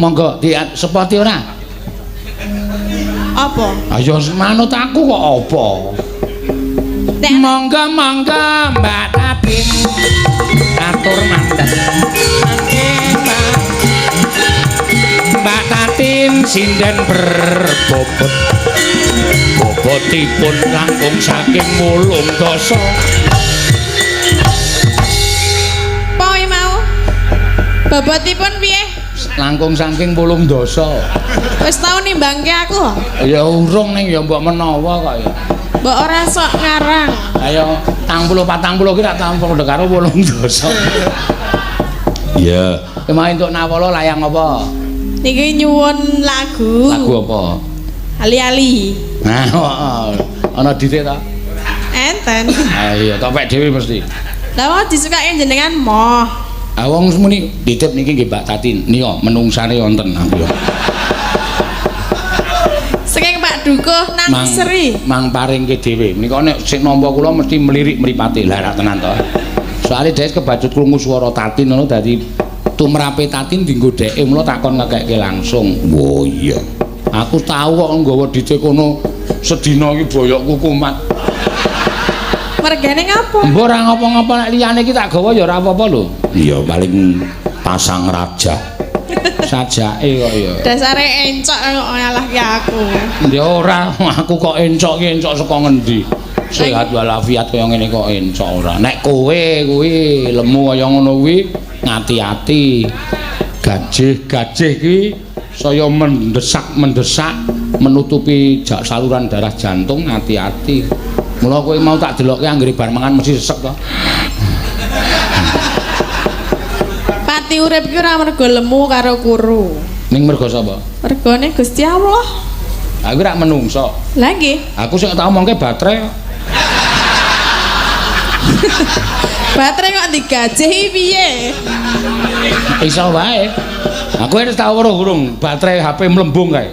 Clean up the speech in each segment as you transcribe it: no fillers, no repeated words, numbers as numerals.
Monggo sepoti ora? Apa? Ayo manut aku kok apa? Monggo Mbak Tatin. Atur manten. Mbak Tatin sinden berbobot. Bobotipun langkung saking 8 dasa. Poe mau. Bobotipun piye? Langkung saking 8 dasa. Wis tau nimbangke aku? Ya urung ning ya mbok menawa kok ya. Mbok ora sok ngarang. Ayo 40 ki tak tampung karo 8 dasa. Iya. Kemarin untuk nawala layang apa? Niki nyuwun lagu. Lagu apa? Ali-ali. Nah, ana dite ta? Enten. Ah iya, tak pek dhewe mesti. Lah mau disukake jenengan moh. Ah wong muni ditip niki nggih Mbak Tatin. Nika menungsane wonten aku ya. Saking Pak Dukuh nang Seri. Mang paringke dhewe. Nika nek sik nampa kula mesti melirik mripate. Lah ra tenan to. Soale dhek kebacut krungu swara Tatin ngono dadi tumrape Tatin dienggo dheke mula takon ngekeke langsung. Oh iya. Aku tahu kok nggawa dite kono sedina iki boyok kukumat. Mergane ngapa? Mbok ora ngapa-ngapa nek liyane iki tak gawa ya ora apa-apa lho. Iya paling pasang raja. Sajake kok ya. Dasare encok kok nyalahke aku. Ya ora, aku kok encok ki encok saka ngendi? Sehat walafiat kaya ngene kok encok ora. Nek kowe kuwi lemu kaya ngono kuwi ngati-ati. Gajih ki saya mendesak menutupi saluran darah jantung hati-hati. Mula kowe mau tak delokke anggere bar mangan mesti sesek to. Pati urip ki ora mergo lemu karo kuru. Ning mergo sapa? Mergone Gusti Allah. Aku ora menungso. Lah nggih. Aku sing tak omongke baterai. Baterai kok digajehi piye? Iso wae. Aku wis tau weruh urung baterai HP mlembung kae.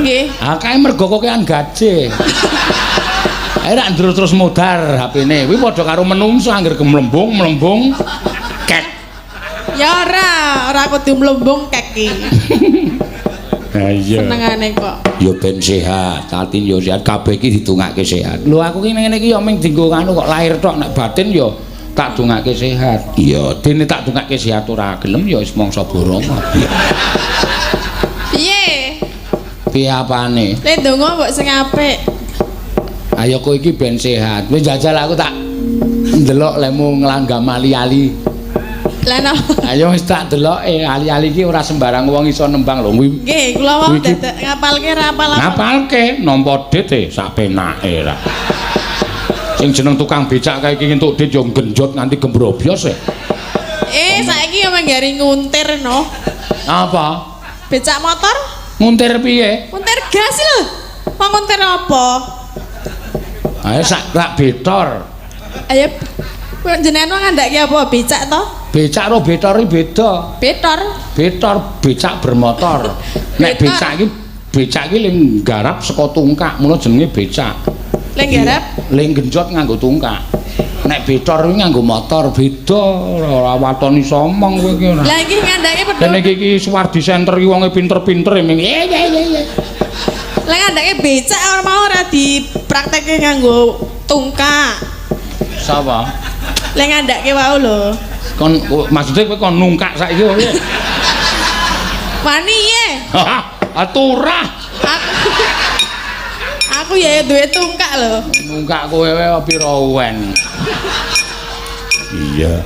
Nggih. Ah kae mergo kokean gajih. Ae rak terus modar HP-ne. Kuwi padha karo menungso anggere mlembung kek. Ya ora kudu mlembung kek iki. Ha iya. Senengane kok. Ya ben sehat, Tatin ya sehat, kabeh iki ditungake sehat. Lho aku ki ngene iki ya mung dienggo anu kok lahir tok nek batin ya tak dongake sehat. Iya, dene tak dongake sehat ora gelem ya wis mangsa boroma. Piye? Piye apane? Le ndonga mbok sing apik. Ayo kowe iki ben sehat. Wis jajal aku tak ndelok lemu nglanggam ali-ali. Lah napa? Ayo wis tak deloke ali-ali iki ora sembarang wong iso nembang lho. Nggih, kula mau dadak ngapalke rapal. Ngapalke nampa dit sak penake ra. Sing jeneng tukang becak kae iki entuk dit yo genjot nganti gembrobyos e. Saiki yo manggari nguntir no. Apa? Becak motor? Nguntir piye? Nguntir gas lho. Kok nguntir apa? Ayo sak rak betor. Ayo jenengan ngandake apa becak to? Becak karo betor iki beda. Betor. Betor becak bermotor. Nek becak iki ling garap saka tungkak, mula jenenge becak. Ling garap? Ling genjot nganggo tungkak. Nek betor iki nganggo motor, beda. Ora watoni somong kowe iki ora. Lah iki ngandake pedhot. Dene iki Suwardi Center iki wonge pinter-pinter ming. Lah ngandake becak ora mau ora dipraktekke nganggo tungkak. Sapa? Lah ngandake wau lho. Kon maksudnya kowe kon nungkak saiki wae. Wani ye. Aturah. Aku ya duwe tungkak lho. Nungkak kowe wae pira uwen. Iya.